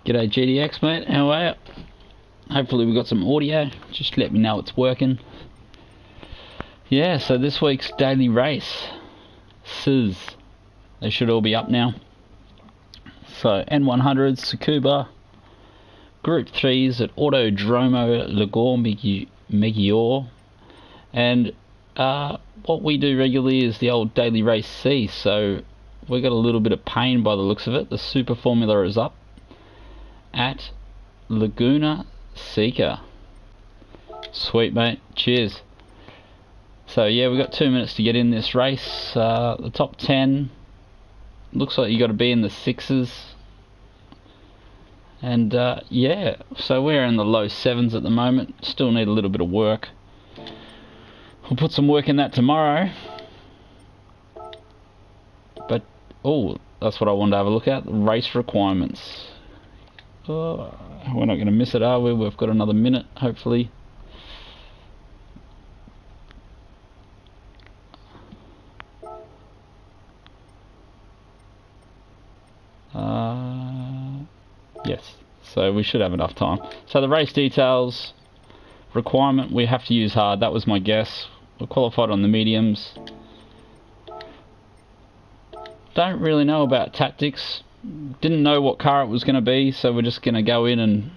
G'day GDX mate, how are you? Hopefully we got some audio, just let me know it's working. Yeah, so this week's daily race, they should all be up now. So N100s, Tsukuba, Group 3s at Autodromo Meggiore, and what we do regularly is the old daily race C, so we got a little bit of pain by the looks of it. The Super Formula is up at Laguna Seca. Sweet mate, cheers. So yeah, we got 2 minutes to get in this race. The top 10 looks like you got to be in the 6s, and yeah, so we're in the low 7s at the moment. Still need a little bit of work. We'll put some work in that tomorrow. But oh, that's what I wanted to have a look at, the race requirements. Oh, we're not going to miss it, are we? We've got another minute, hopefully. Yes, so we should have enough time. So the race details, requirement, we have to use hard. That was my guess. We're qualified on the mediums. Don't really know about tactics. Didn't know what car it was going to be, so we're just going to go in and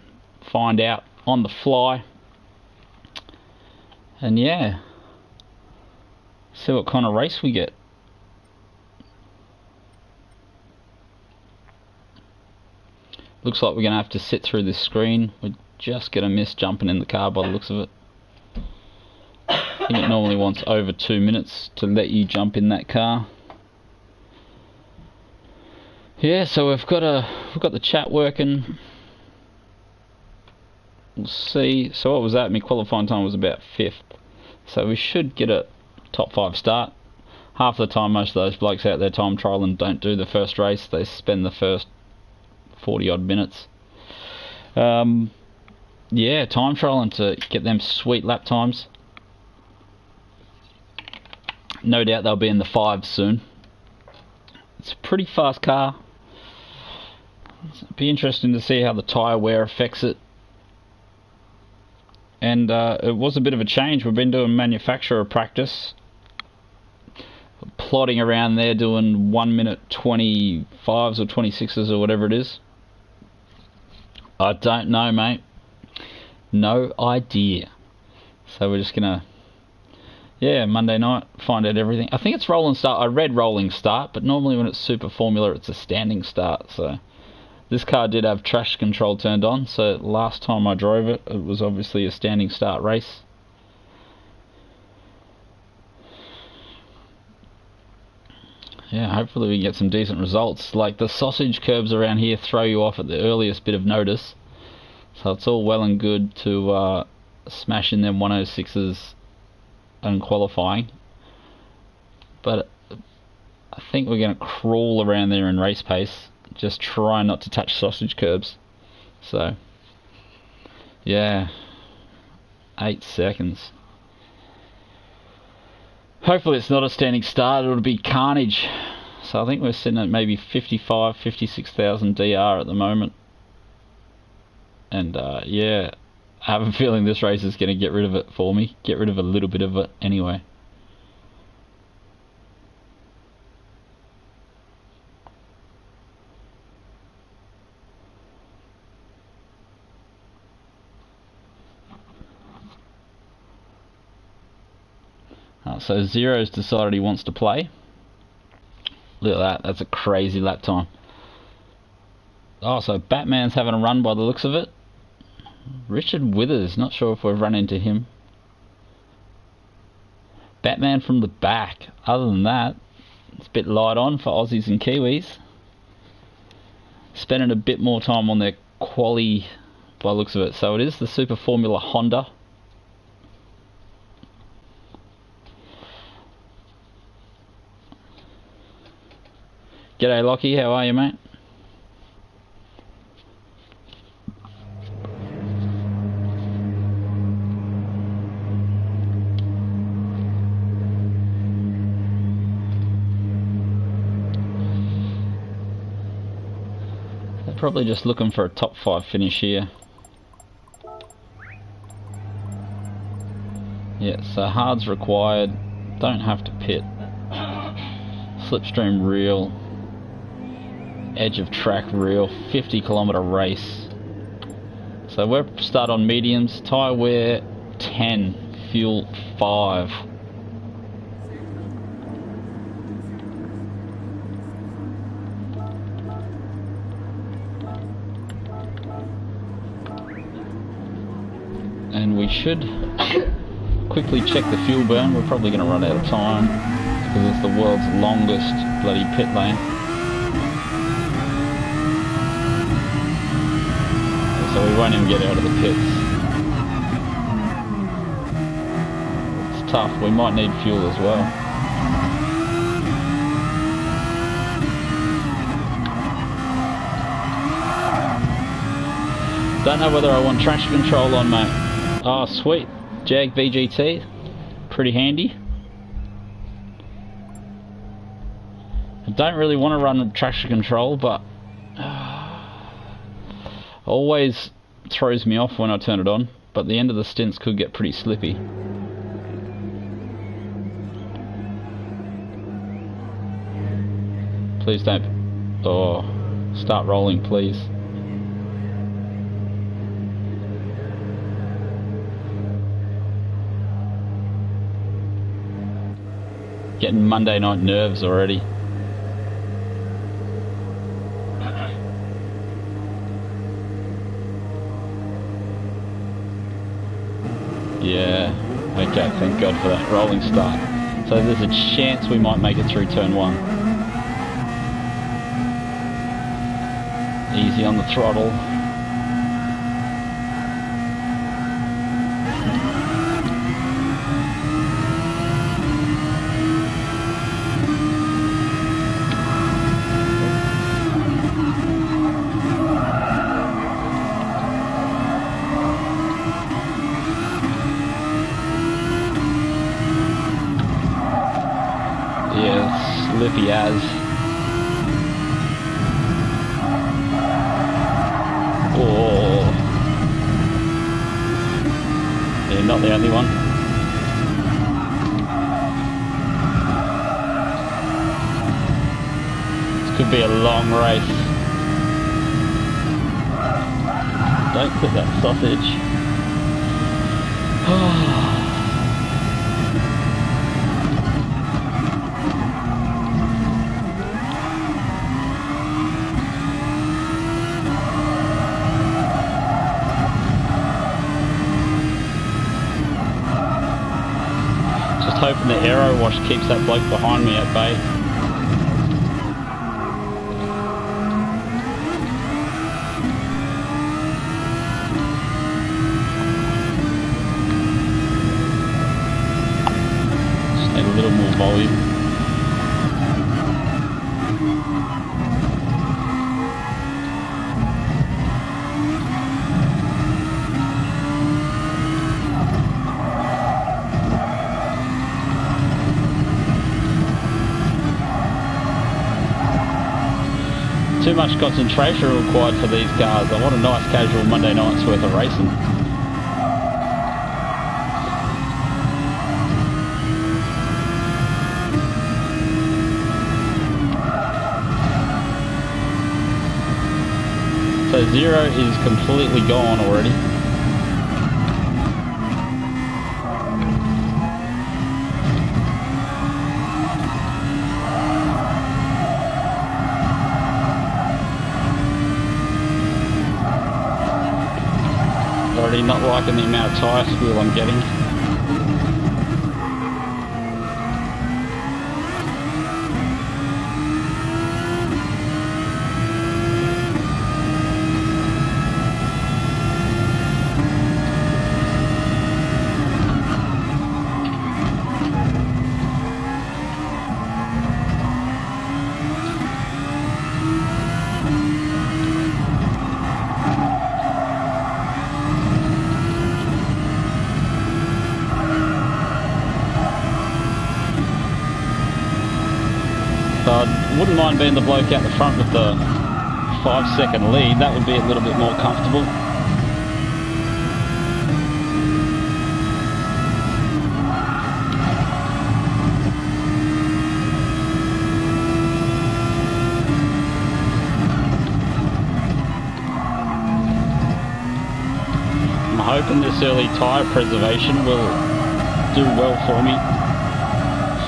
find out on the fly. And yeah, see what kind of race we get. Looks like we're going to have to sit through this screen. We're just going to miss jumping in the car by the looks of it. I think it normally wants over 2 minutes to let you jump in that car. Yeah, so we've got the chat working. We'll see. So what was that? My qualifying time was about 5th. So we should get a top 5 start. Half the time, most of those blokes out there time trialing don't do the first race. They spend the first 40 odd minutes. Yeah, time trialing to get them sweet lap times. No doubt they'll be in the 5s soon. It's a pretty fast car. It'll be interesting to see how the tyre wear affects it. And it was a bit of a change. We've been doing manufacturer practice, plodding around there doing 1 minute 25s or 26s or whatever it is. I don't know, mate. No idea. So we're just gonna, yeah, Monday night, find out everything. I think it's rolling start. I read rolling start, but normally when it's Super Formula, it's a standing start. So this car did have traction control turned on, so last time I drove it, it was obviously a standing start race. Yeah, hopefully we can get some decent results. Like, the sausage curbs around here throw you off at the earliest bit of notice. So it's all well and good to smash in them 106s and qualifying. But I think we're going to crawl around there in race pace. Just try not to touch sausage curbs. So, yeah, 8 seconds. Hopefully it's not a standing start, it'll be carnage. So I think we're sitting at maybe 55, 56,000 DR at the moment. And yeah, I have a feeling this race is going to get rid of it for me. Get rid of a little bit of it anyway. So Zero's decided he wants to play. Look at that, that's a crazy lap time. Oh, so Batman's having a run by the looks of it. Richard Withers, not sure if we've run into him. Batman from the back. Other than that, it's a bit light on for Aussies and Kiwis. Spending a bit more time on their quali by the looks of it. So it is the Super Formula Honda. G'day Lockie, how are you, mate? Probably just looking for a top 5 finish here. Yeah, so hard's required. Don't have to pit. Slipstream reel. Edge of track reel. 50-kilometer race. So we're start on mediums. Tyre wear 10. Fuel 5. And we should quickly check the fuel burn. We're probably going to run out of time because it's the world's longest bloody pit lane. So we won't even get out of the pits. It's tough. We might need fuel as well. Don't know whether I want traction control on, mate. Oh, sweet. Jag VGT. Pretty handy. I don't really want to run traction control, but always throws me off when I turn it on. But the end of the stints could get pretty slippy. Please don't... Oh, start rolling, please. Getting Monday night nerves already. Yeah, okay, thank God for that rolling start. So there's a chance we might make it through turn 1. Easy on the throttle. Slippy as. Oh. Yeah, not the only one. This could be a long race. Don't quit that sausage. Hoping the aero wash keeps that bloke behind me at bay. Just need a little more volume. Too much concentration required for these cars. I want a nice casual Monday night's worth of racing. So 0 is completely gone already. Already not liking the amount of tyre fuel I'm getting. I wouldn't mind being the bloke out the front with the 5-second lead. That would be a little bit more comfortable. I'm hoping this early tyre preservation will do well for me.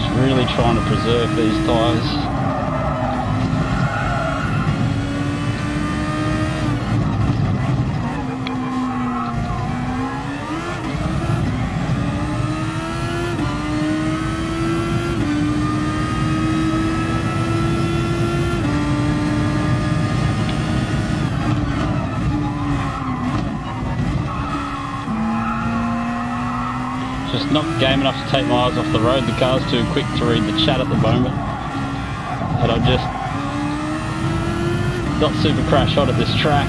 Just really trying to preserve these tyres. Just not game enough to take my eyes off the road. The car's too quick to read the chat at the moment. And I'm just not super crash hot at this track.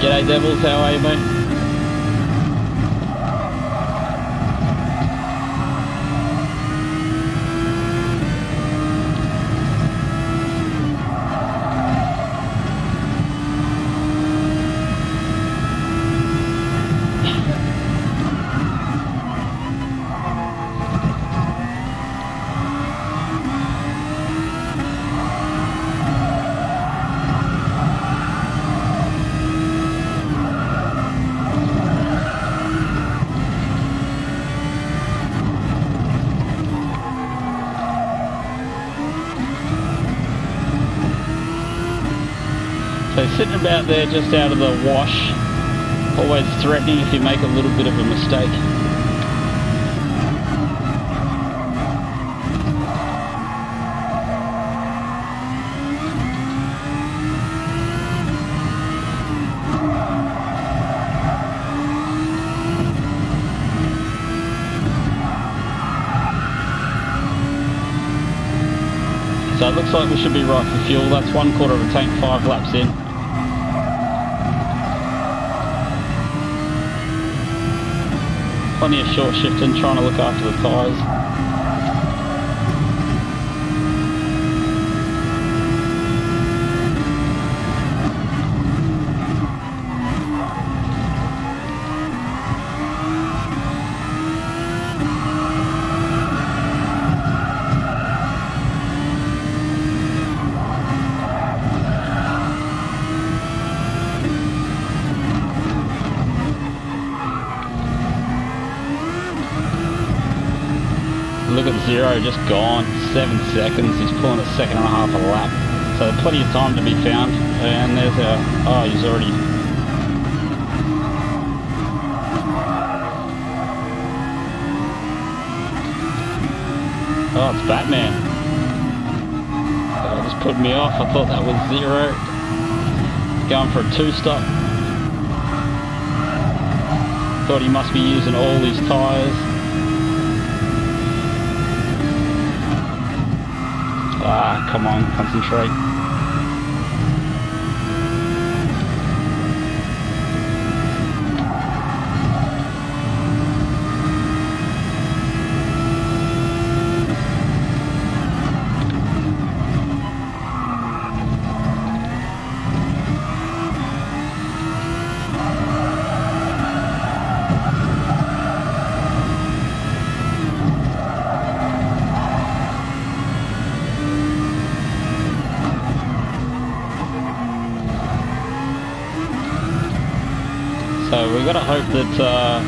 G'day Devils, how are you, mate? So sitting about there just out of the wash, always threatening if you make a little bit of a mistake. So it looks like we should be right for fuel. That's 1/4 of a tank, 5 laps in. Plenty of short shifting, trying to look after the tyres. Look at Zero, just gone, 7 seconds, he's pulling a 2.5 a lap. So plenty of time to be found, and there's our, oh, he's already, oh, it's Batman. That just put me off, I thought that was Zero. Going for a 2-stop. Thought he must be using all his tyres. Ah, come on, concentrate. So we've got to hope that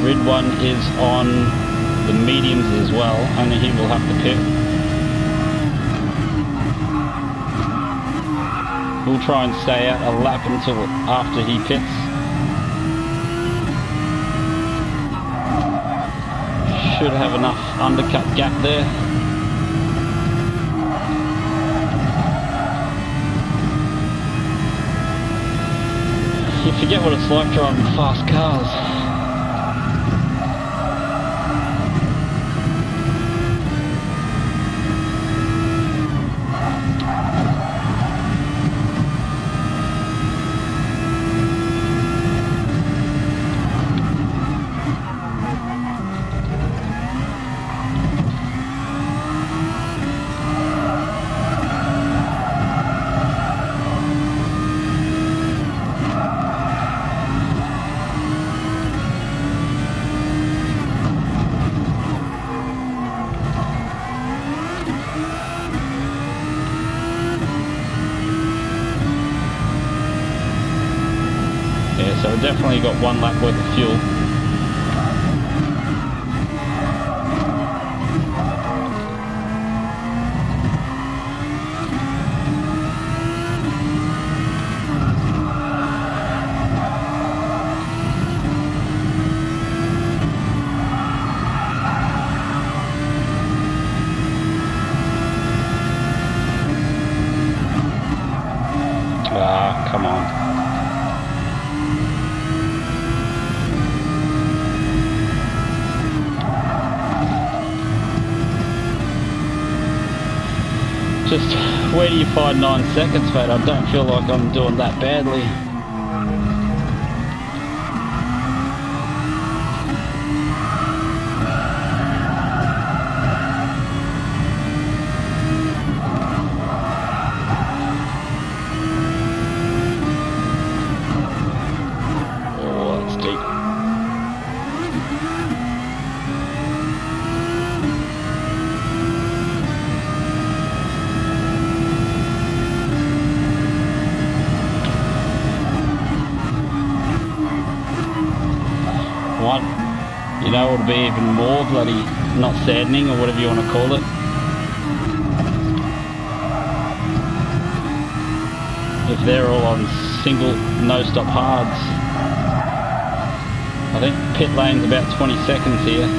Red One is on the mediums as well, only he will have to pit. We'll try and stay out a lap until after he pits. Should have enough undercut gap there. You forget what it's like driving fast cars. Yeah, so we definitely got 1 lap worth of fuel. Ah, come on. Just where do you find 9 seconds, mate? I don't feel like I'm doing that badly. You know, it would be even more bloody not saddening, or whatever you want to call it, if they're all on single no-stop hards. I think pit lane's about 20 seconds here.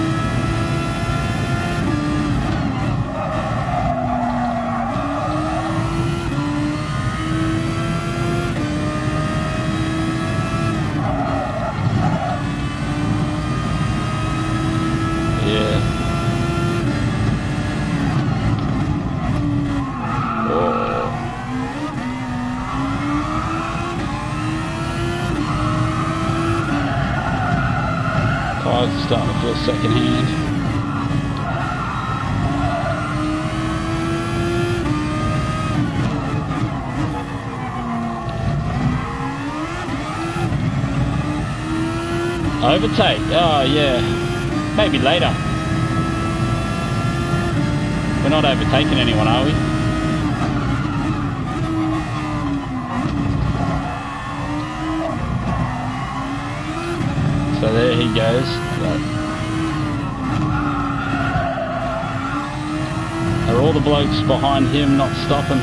Starting to feel second hand. Overtake, oh yeah, maybe later. We're not overtaking anyone, are we? So there he goes. Are all the blokes behind him not stopping?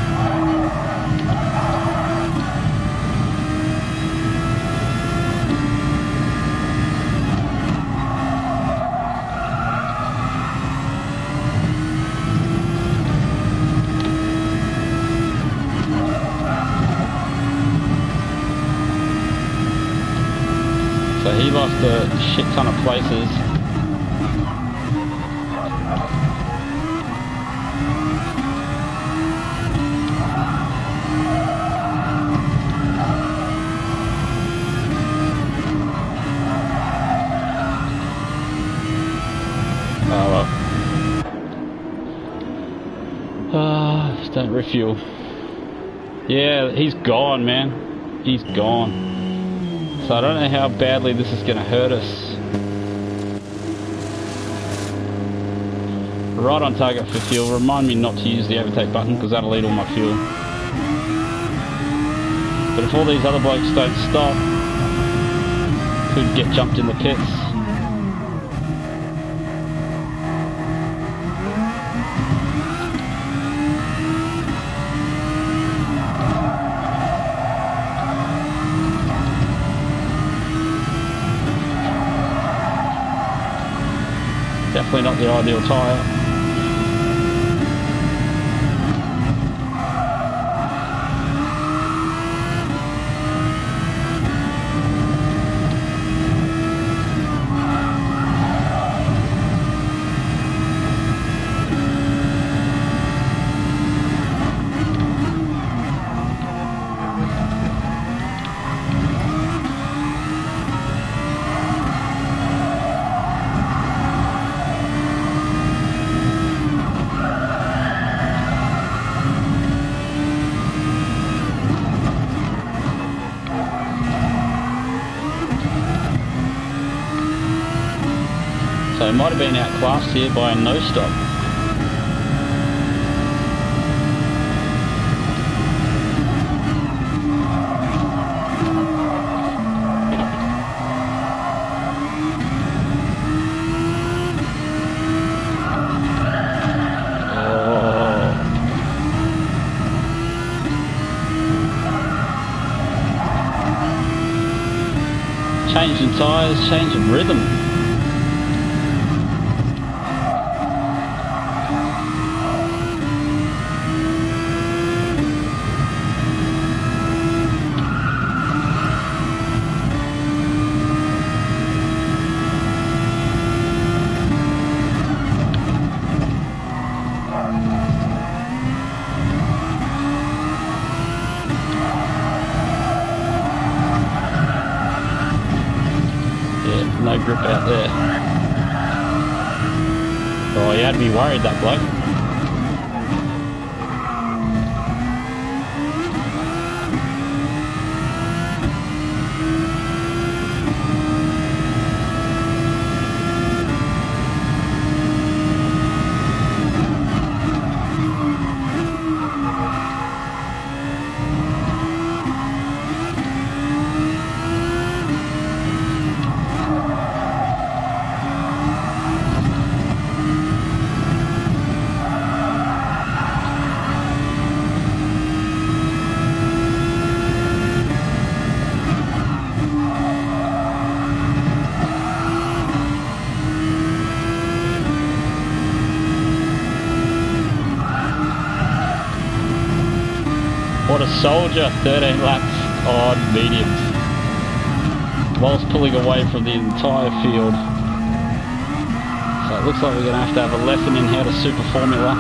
So he lost a shit ton of places. Don't refuel. Yeah, he's gone, man. He's gone. So I don't know how badly this is going to hurt us. Right on target for fuel. Remind me not to use the overtake button because that'll eat all my fuel. But if all these other blokes don't stop, could get jumped in the pits. Definitely not the ideal tyre. So he might have been outclassed here by a no-stop. Changing tyres, changing rhythm. No grip out there. Oh, he had me worried, that bloke. What a soldier, 13 laps on mediums, whilst pulling away from the entire field. So it looks like we're going to have a lesson in how to super formula.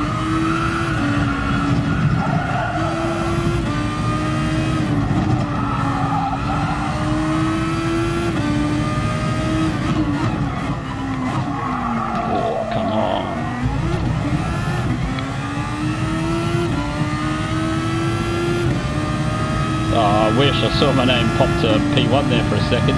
Oh, come on. Oh, I wish I saw my name pop to P1 there for a second.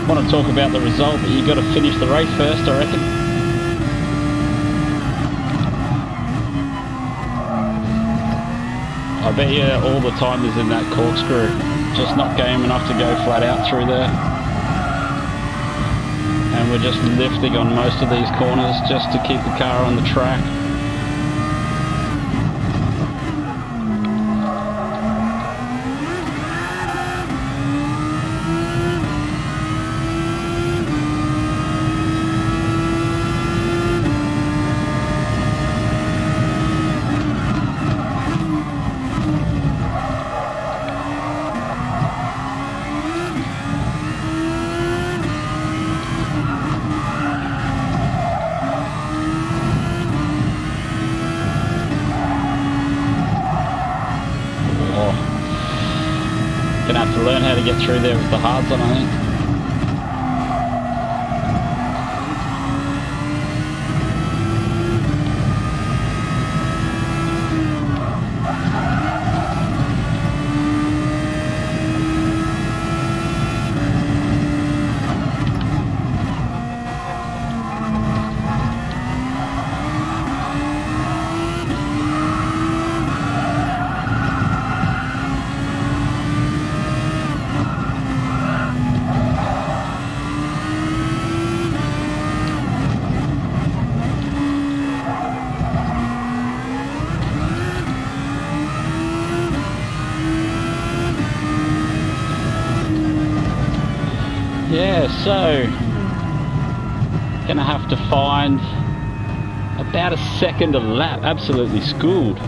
Want to talk about the result, but you got to finish the race first, I reckon. I bet you all the time is in that corkscrew, just not game enough to go flat out through there. And we're just lifting on most of these corners just to keep the car on the track. Gonna have to learn how to get through there with the hards on, I think. Yeah, so gonna have to find about a second a lap. Absolutely schooled.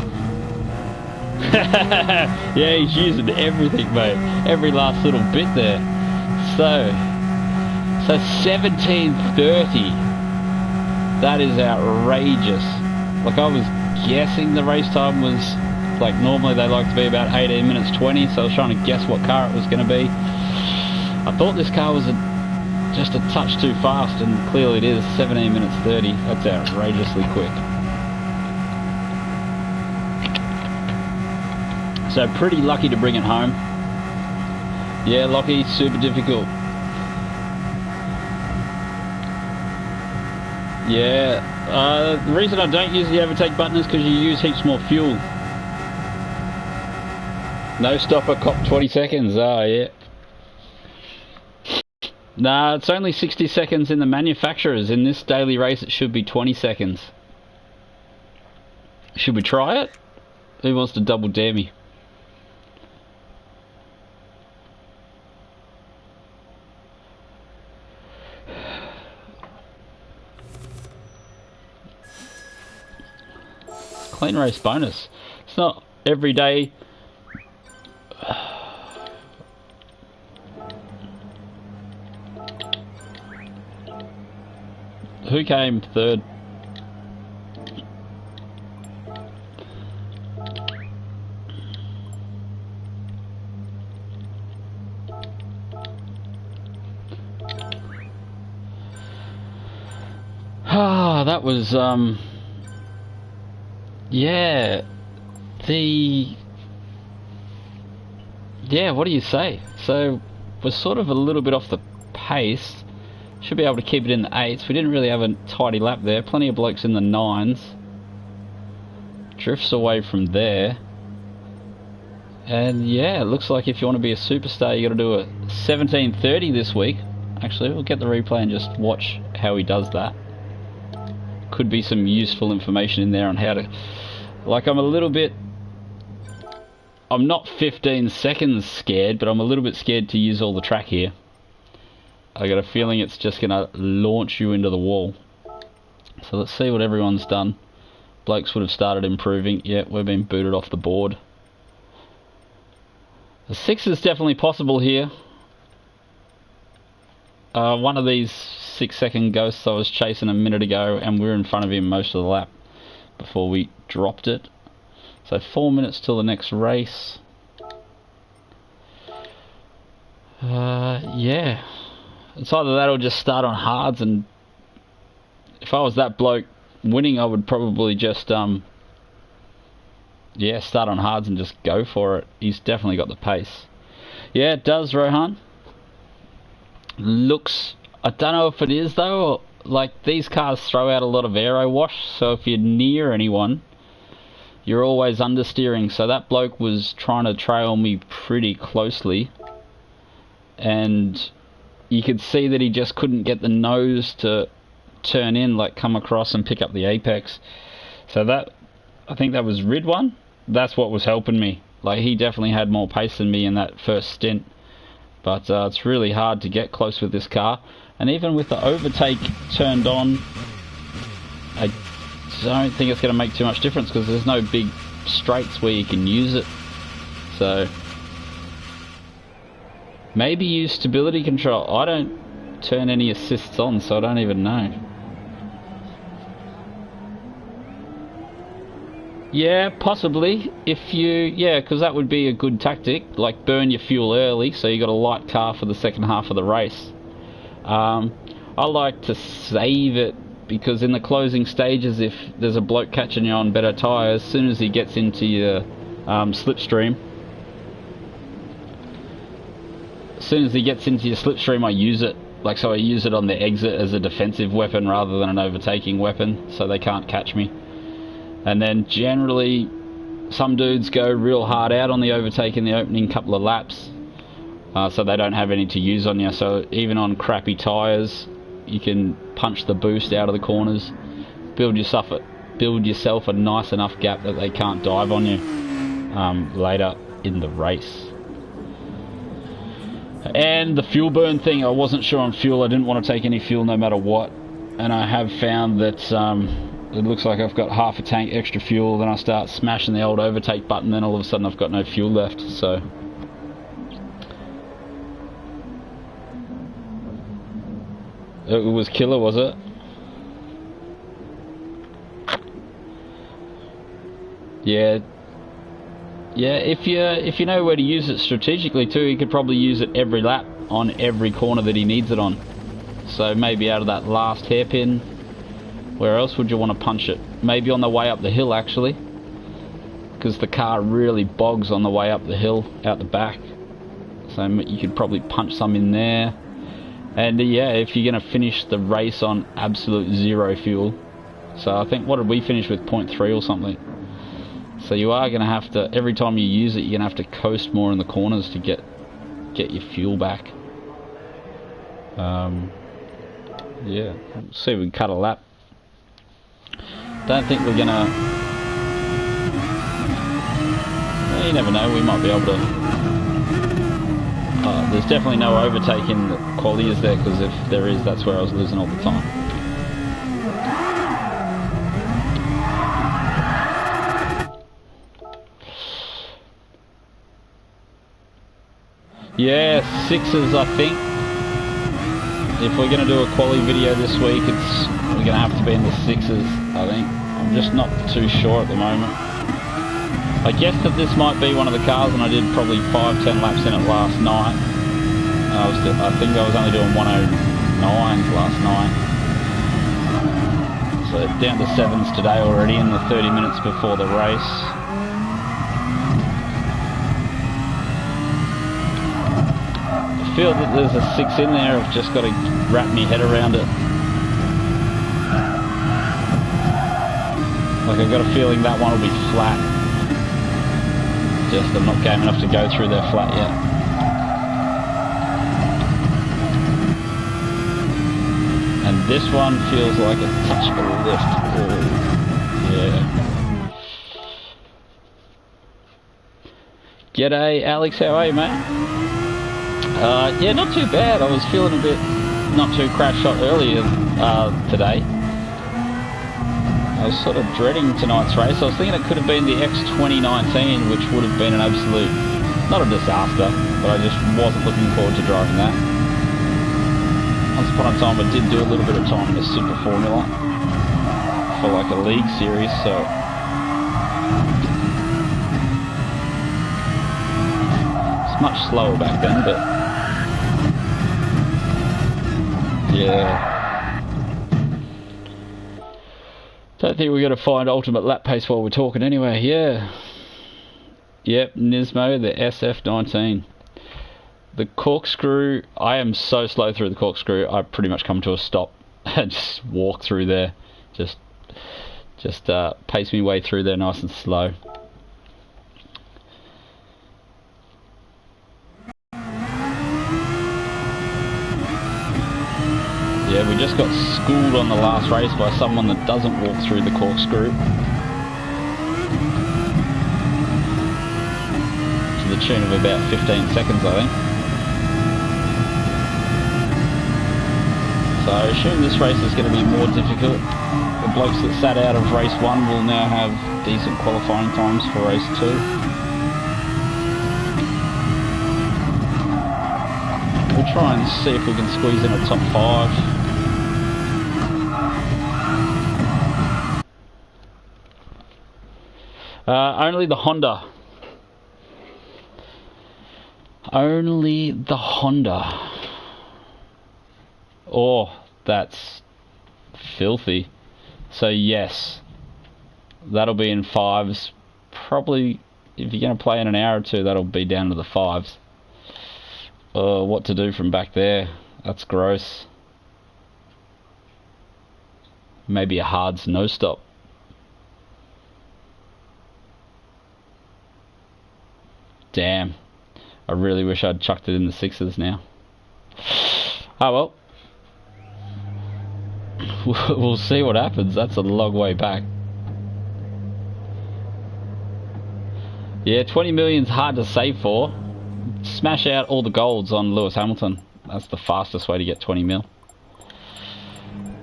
Yeah, he's using everything, mate. Every last little bit there. So 17:30. That is outrageous. Like, I was guessing the race time was, like, normally they like to be about 18 minutes 20, so I was trying to guess what car it was going to be. I thought this car was just a touch too fast, and clearly it is. 17 minutes 30. That's outrageously quick. So pretty lucky to bring it home. Yeah, Lockie, super difficult. Yeah, the reason I don't use the overtake button is because you use heaps more fuel. No stopper, cop 20 seconds. Oh, yeah. Nah, it's only 60 seconds in the manufacturers. In this daily race, it should be 20 seconds. Should we try it? Who wants to double dare me? Clean race bonus. It's not every day. Who came third? Ah, that was yeah, what do you say? So we're sort of a little bit off the pace. Should be able to keep it in the 8s. We didn't really have a tidy lap there. Plenty of blokes in the 9s. Drifts away from there. And yeah, it looks like if you want to be a superstar, you got to do a 17:30 this week. Actually, we'll get the replay and just watch how he does that. Could be some useful information in there on how to... Like, I'm not 15 seconds scared, but I'm a little bit scared to use all the track here. I got a feeling it's just going to launch you into the wall. So let's see what everyone's done. Blokes would have started improving. Yeah, we've been booted off the board. The 6 is definitely possible here. One of these 6-second ghosts I was chasing a minute ago, and we were in front of him most of the lap before we dropped it. So 4 minutes till the next race. Yeah. It's either that or just start on hards, and if I was that bloke winning, I would probably just yeah, start on hards and just go for it. He's definitely got the pace. Yeah, it does, Rohan. Looks, I don't know if it is though, like these cars throw out a lot of aero wash, so if you're near anyone, you're always understeering. So that bloke was trying to trail me pretty closely, and you could see that he just couldn't get the nose to turn in, like come across and pick up the apex. So that, I think that was Ridwan. That's what was helping me. Like, he definitely had more pace than me in that first stint. But it's really hard to get close with this car. And even with the overtake turned on, I don't think it's going to make too much difference because there's no big straights where you can use it. So maybe use stability control. I don't turn any assists on, so I don't even know. Yeah, possibly. If you, yeah, because that would be a good tactic. Like, burn your fuel early, so you got a light car for the second half of the race. I like to save it because in the closing stages, if there's a bloke catching you on better tyres, as soon as he gets into your slipstream, I use it. Like, so I use it on the exit as a defensive weapon rather than an overtaking weapon, so they can't catch me. And then generally, some dudes go real hard out on the overtake in the opening couple of laps, so they don't have any to use on you. So even on crappy tyres, you can punch the boost out of the corners, build yourself a nice enough gap that they can't dive on you later in the race. And the fuel burn thing, I wasn't sure on fuel. I didn't want to take any fuel no matter what, and I have found that it looks like I've got half a tank extra fuel, then I start smashing the old overtake button, then all of a sudden I've got no fuel left. So it was killer, was it? Yeah. Yeah, if you know where to use it strategically too, you could probably use it every lap on every corner that he needs it on. So maybe out of that last hairpin, where else would you want to punch it? Maybe on the way up the hill, actually. because the car really bogs on the way up the hill out the back. So you could probably punch some in there. And yeah, if you're going to finish the race on absolute zero fuel. So I think, what did we finish with, 0.3 or something? So you are going to have to, every time you use it, you're going to have to coast more in the corners to get your fuel back. Yeah, we'll see if we can cut a lap. Don't think we're going to... You never know, we might be able to... there's definitely no overtaking the quality is there, because if there is, that's where I was losing all the time. Yeah, 6s I think. If we're going to do a quality video this week, we're going to have to be in the 6s, I think. I'm just not too sure at the moment. I guess that this might be one of the cars, and I did probably 5-10 laps in it last night. I think I was only doing 109s last night. So down to 7s today already in the 30 minutes before the race. I feel that there's a 6 in there. I've just got to wrap my head around it. Like, I've got a feeling that one will be flat. Just I'm not game enough to go through there flat yet. And this one feels like a touch of a lift. Yeah. G'day Alex, how are you, mate? Yeah, not too bad. I was feeling a bit not too crash shot earlier today. I was sort of dreading tonight's race. I was thinking it could have been the X2019, which would have been an absolute, not a disaster, but I just wasn't looking forward to driving that. Once upon a time I did do a little bit of time in the Super Formula for like a league series, so it's much slower back then, but yeah. Don't think we're going to find ultimate lap pace while we're talking anyway. Yeah. Yep, Nismo, the SF19. The corkscrew, I am so slow through the corkscrew, I pretty much come to a stop and just walk through there. Just pace me way through there nice and slow. Yeah, we just got schooled on the last race by someone that doesn't walk through the corkscrew. To the tune of about 15 seconds, I think. So I assume this race is going to be more difficult. The blokes that sat out of race 1 will now have decent qualifying times for race 2. We'll try and see if we can squeeze in a top 5. Only the Honda. Only the Honda. Oh, that's filthy. So yes, that'll be in 5s. Probably, if you're going to play in an hour or two, that'll be down to the 5s. What to do from back there? That's gross. Maybe a hard no stop. Damn. I really wish I'd chucked it in the 6s now. Oh well. We'll see what happens. That's a long way back. Yeah, 20 million's hard to save for. Smash out all the golds on Lewis Hamilton. That's the fastest way to get 20 mil.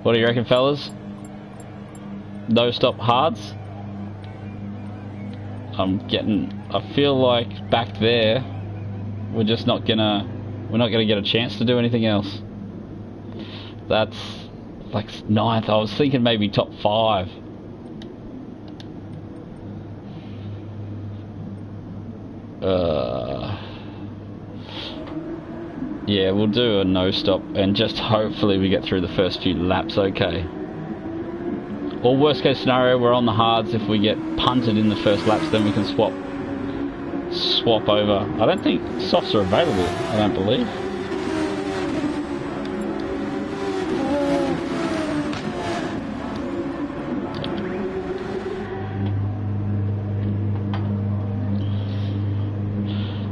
What do you reckon, fellas? No stop hards? I feel like back there we're just not gonna get a chance to do anything else. That's like 9th. I was thinking maybe top 5. Yeah, we'll do a no stop and just hopefully we get through the first few laps okay. Or worst case scenario, we're on the hards. If we get punted in the first laps, then we can swap over. I don't think softs are available, I don't believe.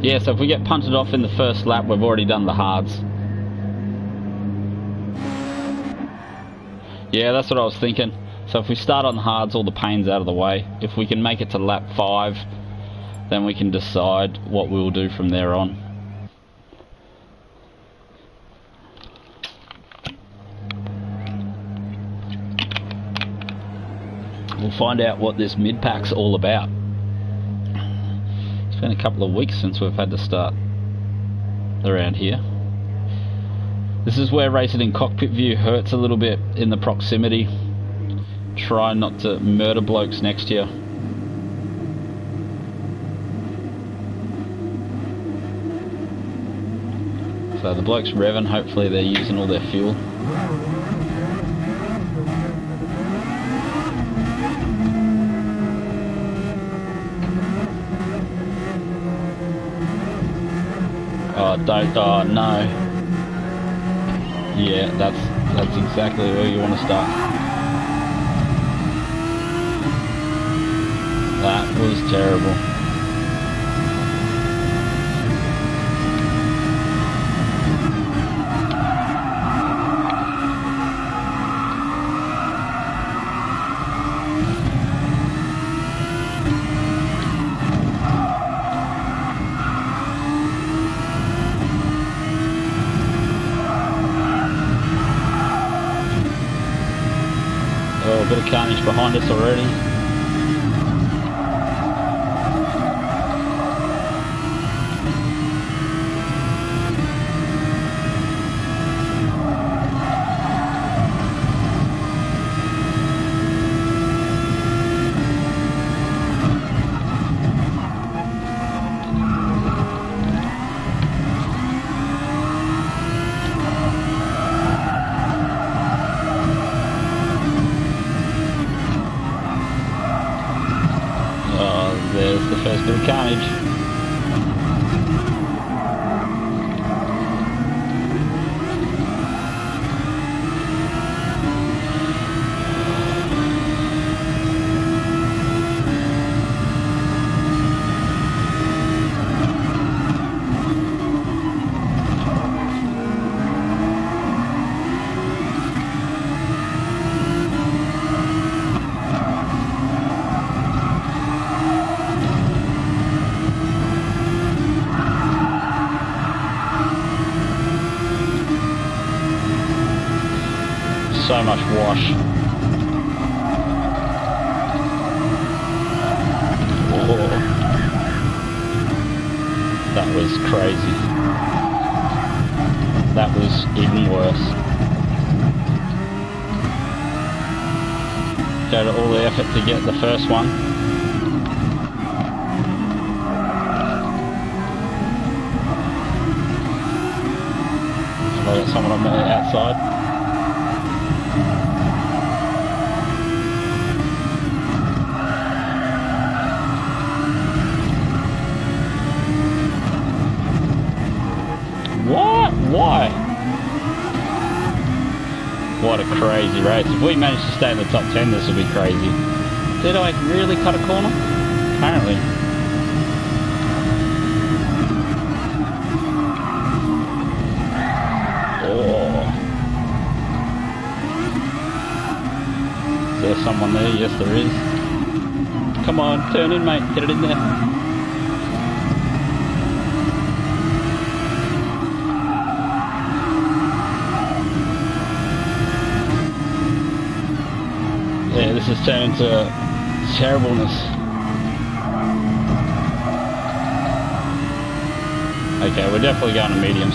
Yeah, so if we get punted off in the first lap, we've already done the hards. Yeah, that's what I was thinking. So if we start on the hards, all the pain's out of the way. If we can make it to lap 5, then we can decide what we'll do from there on. We'll find out what this mid-pack's all about. It's been a couple of weeks since we've had to start around here. This is where racing in cockpit view hurts a little bit in the proximity. Try not to murder blokes next to you. So the blokes revving, hopefully they're using all their fuel. Oh, don't, oh no. Yeah, that's exactly where you want to start. That was terrible. Oh, a bit of carnage behind us already. There's the first bit of carnage. So much wash. Oh, that was crazy. That was even worse. Go to all the effort to get the first one. Have I got someone on the outside? What? Why? What a crazy race. If we manage to stay in the top 10, this will be crazy. Did I really cut a corner? Apparently. Oh. Is there someone there? Yes, there is. Come on, turn in, mate. Get it in there. Yeah, this has turned into terribleness. Okay, we're definitely going to mediums.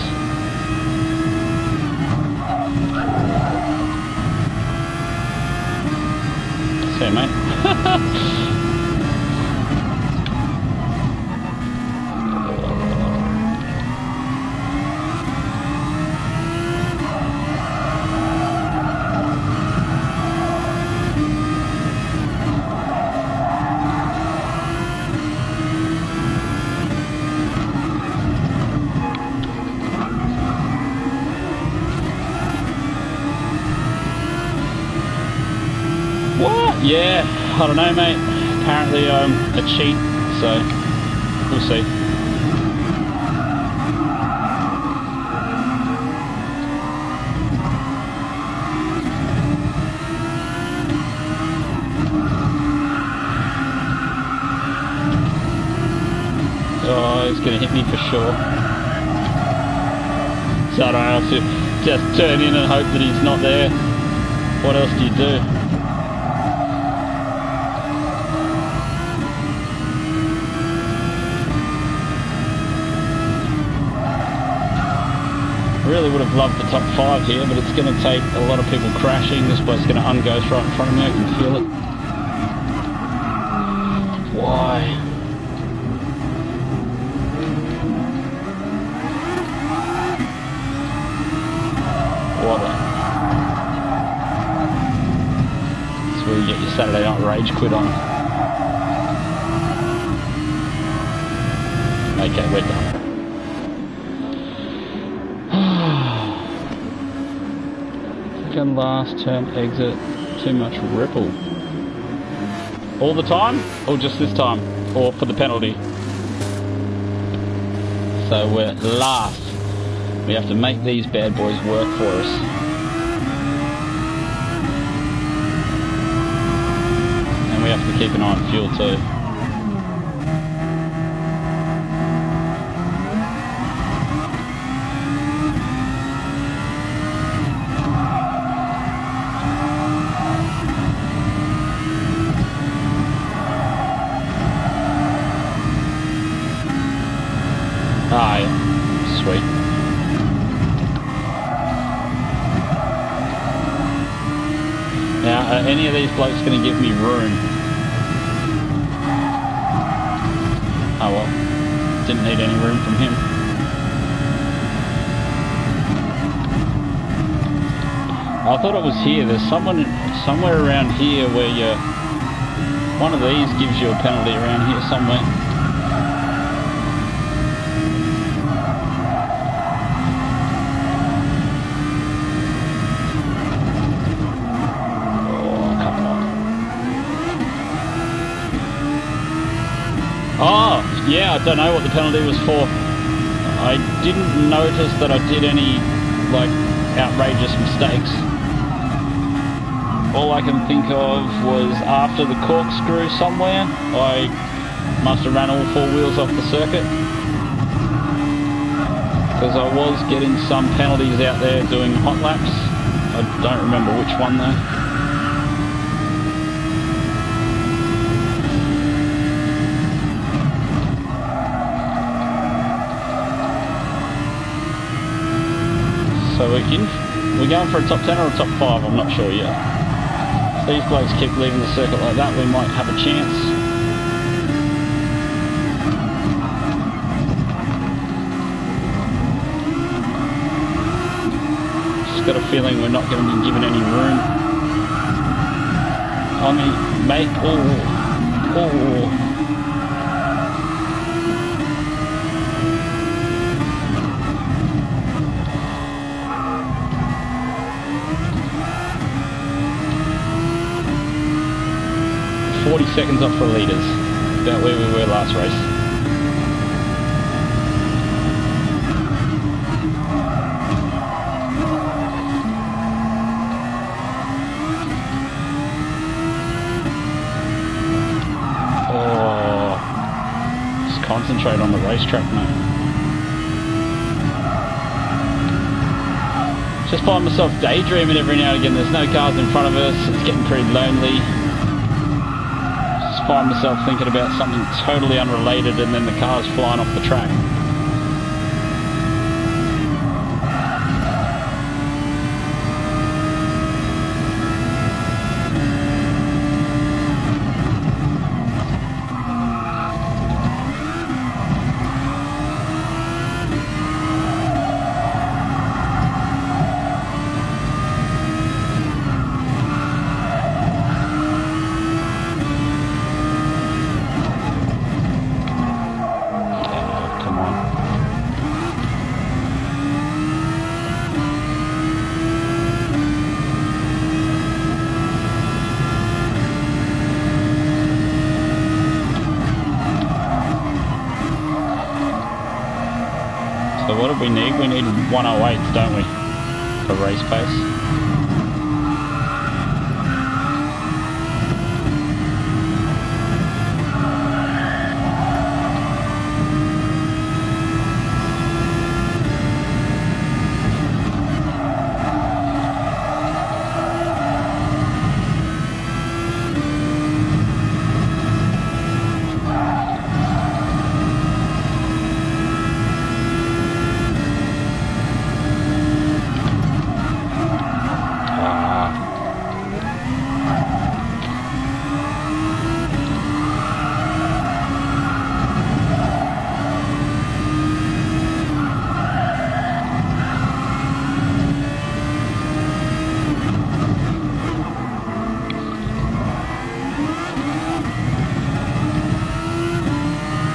See you, mate. Yeah, I don't know, mate. Apparently I'm a cheat, so we'll see. Oh, he's gonna hit me for sure. So I don't have to just turn in and hope that he's not there. What else do you do? Really would have loved the top 5 here, but it's going to take a lot of people crashing. This bloke's going to unghost right in front of me. I can feel it. Why? What a... That's where you get your Saturday night rage quit on. Okay, we're done. Second last turn exit, too much ripple. All the time? Or just this time? Or for the penalty? So we're last. We have to make these bad boys work for us. And we have to keep an eye on fuel too. Ah, yeah. Sweet. Now, are any of these blokes going to give me room? Oh well, didn't need any room from him. I thought it was here. There's someone somewhere around here where you... One of these gives you a penalty around here somewhere. Oh, yeah, I don't know what the penalty was for. I didn't notice that I did any, like, outrageous mistakes. All I can think of was after the corkscrew somewhere, I must have ran all 4 wheels off the circuit. Because I was getting some penalties out there doing hot laps. I don't remember which one though. So we're going for a top 10 or a top 5, I'm not sure yet. If these blokes keep leaving the circuit like that, we might have a chance. Just got a feeling we're not going to be given any room. I mean, mate, oh. 40 seconds off for leaders, about where we were last race. Oh, just concentrate on the racetrack, mate. Just find myself daydreaming every now and again. There's no cars in front of us, it's getting pretty lonely. Find myself thinking about something totally unrelated and then the car's flying off the track. So what do we need? We need 108s, don't we? For race pace.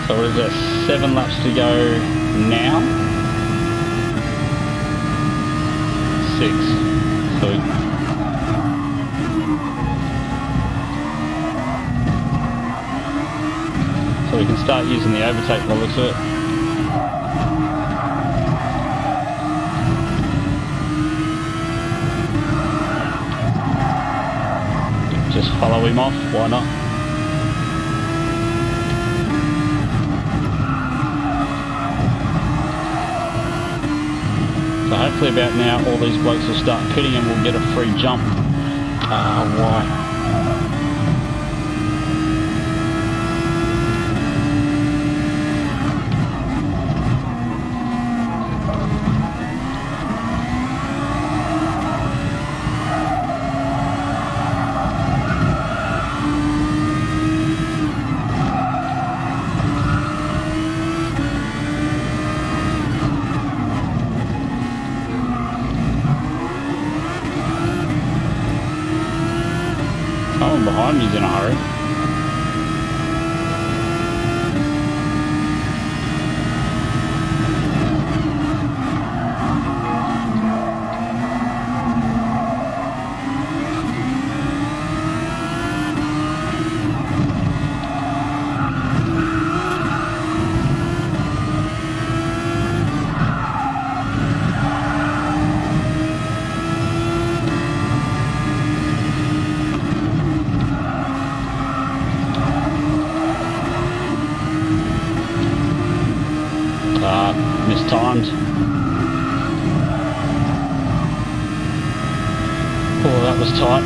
So what is that, 7 laps to go now? 6. So we can start using the overtake by the looks of it. Just follow him off, why not? So hopefully about now all these blokes will start pitting and we'll get a free jump. Why? Someone behind me's in a hurry. Mistimed. Oh, that was tight.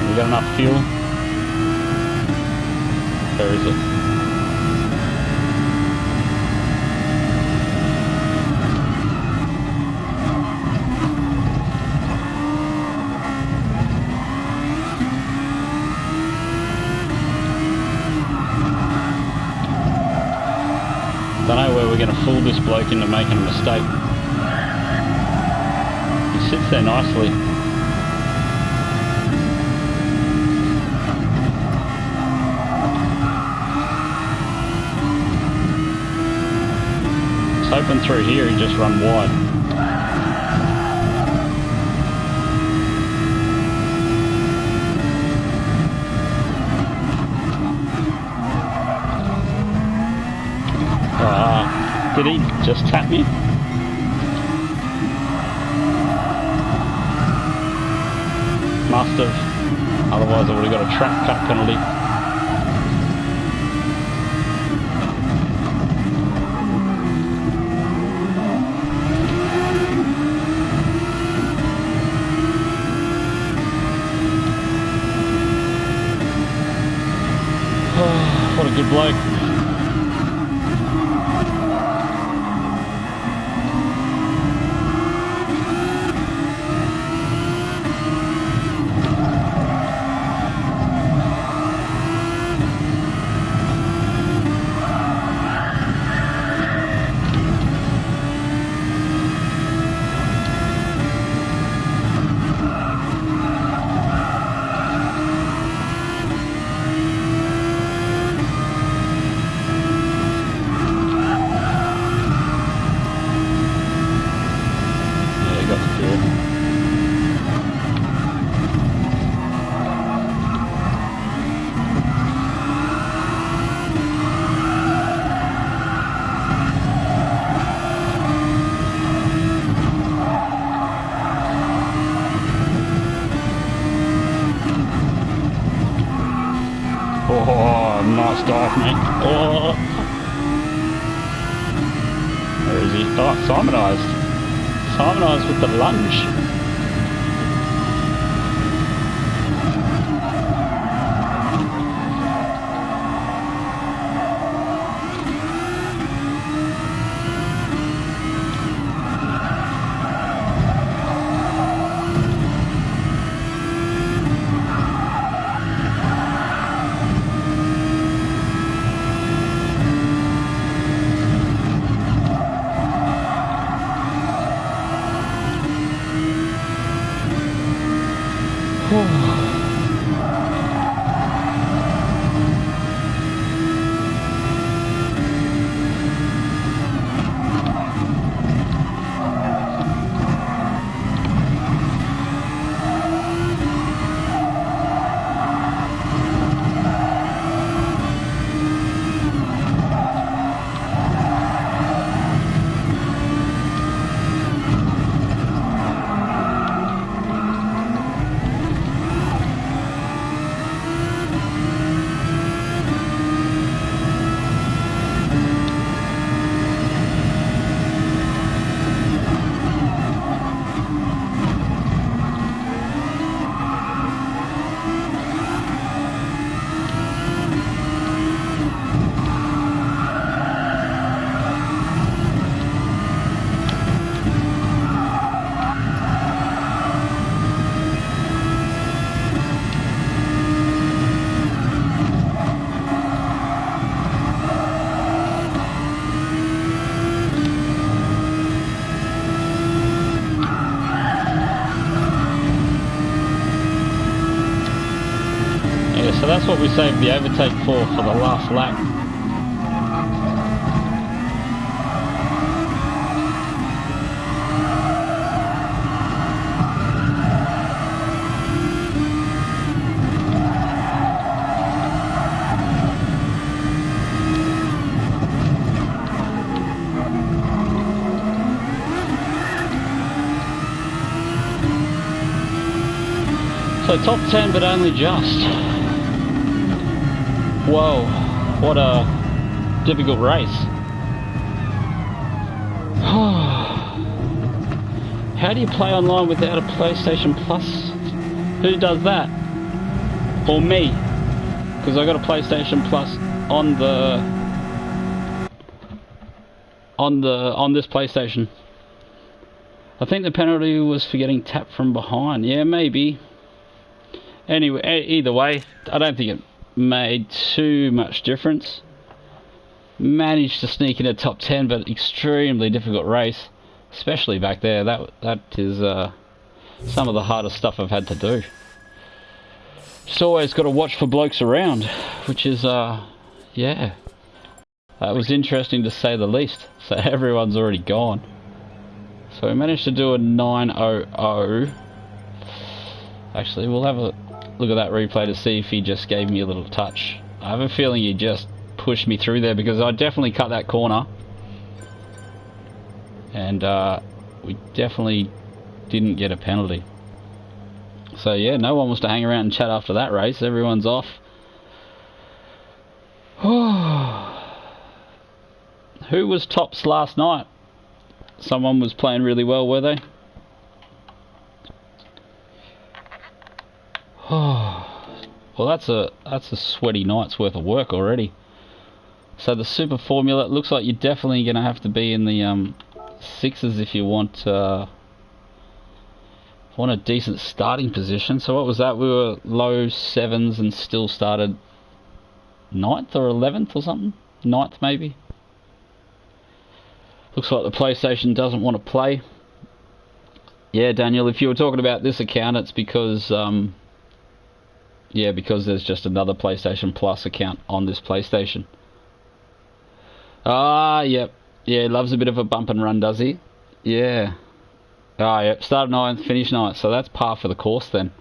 We got enough fuel? Where is it? Don't know where we're going to fool this bloke into making a mistake. He sits there nicely. hoping through here he just run wide. Did he just tap me? Must have. Otherwise I would have got a track cut penalty. Oh, what a good bloke. Oh, nice dive, mate. Oh. Where is he? Oh, Simonized. Simonized with the lunge. So that's what we saved the overtake for the last lap. So top 10 but only just. Whoa, what a difficult race. How do you play online without a PlayStation Plus? Who does that? Or me? Because I got a PlayStation Plus on this PlayStation. I think the penalty was for getting tapped from behind. Yeah, maybe. Anyway, either way, I don't think it made too much difference. Managed to sneak in a top 10, but extremely difficult race, especially back there. That is some of the hardest stuff I've had to do. Just always got to watch for blokes around, which is yeah. It was interesting to say the least. So everyone's already gone. So we managed to do a 9:00. Actually, we'll have a look at that replay to see if he just gave me a little touch. I have a feeling he just pushed me through there because I definitely cut that corner. And we definitely didn't get a penalty. So yeah, no one was to hang around and chat after that race. Everyone's off. Who was tops last night? Someone was playing really well, were they? Well, that's a sweaty night's worth of work already. So the Super Formula, it looks like you're definitely going to have to be in the sixes if you want a decent starting position. So what was that? We were low sevens and still started 9th or 11th or something? 9th maybe. Looks like the PlayStation doesn't want to play. Yeah, Daniel, if you were talking about this account, it's because yeah, because there's just another PlayStation Plus account on this PlayStation. Ah, yep. Yeah, he loves a bit of a bump and run, does he? Yeah. Ah, yep. Start 9th, finish 9th. So that's par for the course then.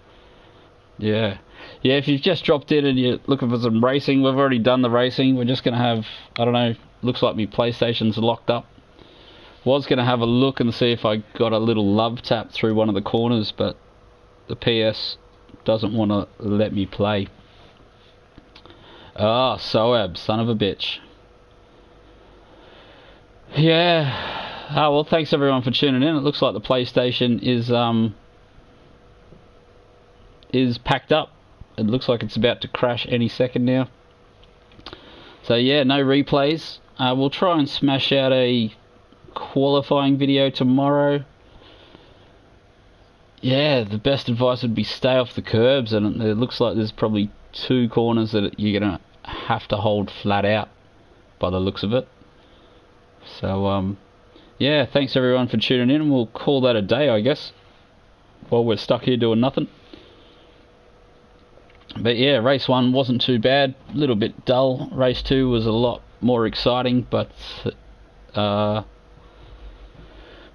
Yeah. Yeah, if you've just dropped in and you're looking for some racing, we've already done the racing. We're just going to have, I don't know, looks like my PlayStation's locked up. Was going to have a look and see if I got a little love tap through one of the corners, but the PS doesn't want to let me play. Ah, Soab, son of a bitch. Yeah. Ah, well, thanks everyone for tuning in. It looks like the PlayStation is packed up. It looks like it's about to crash any second now. So yeah, no replays. We'll try and smash out a qualifying video tomorrow. Yeah, the best advice would be stay off the curbs, and it looks like there's probably 2 corners that you're gonna have to hold flat out by the looks of it. So yeah, thanks everyone for tuning in, and we'll call that a day, I guess, while we're stuck here doing nothing. But yeah, race 1 wasn't too bad, a little bit dull. Race 2 was a lot more exciting, but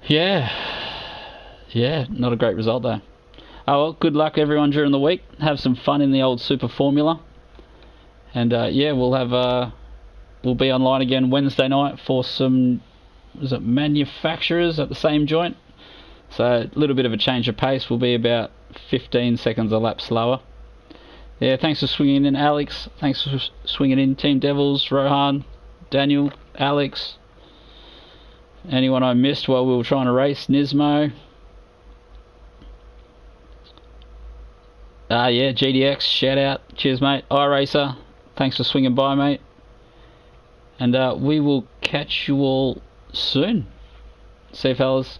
yeah, not a great result though. Oh well, good luck everyone during the week. Have some fun in the old Super Formula. And yeah, we'll be online again Wednesday night for some, was it manufacturers at the same joint? So a little bit of a change of pace. We'll be about 15 seconds a lap slower. Yeah, thanks for swinging in, Alex. Thanks for swinging in, Team Devils, Rohan, Daniel, Alex. Anyone I missed while we were trying to race? Nismo. Yeah, GDX, shout out. Cheers, mate. iRacer, thanks for swinging by, mate. And we will catch you all soon. See you, fellas.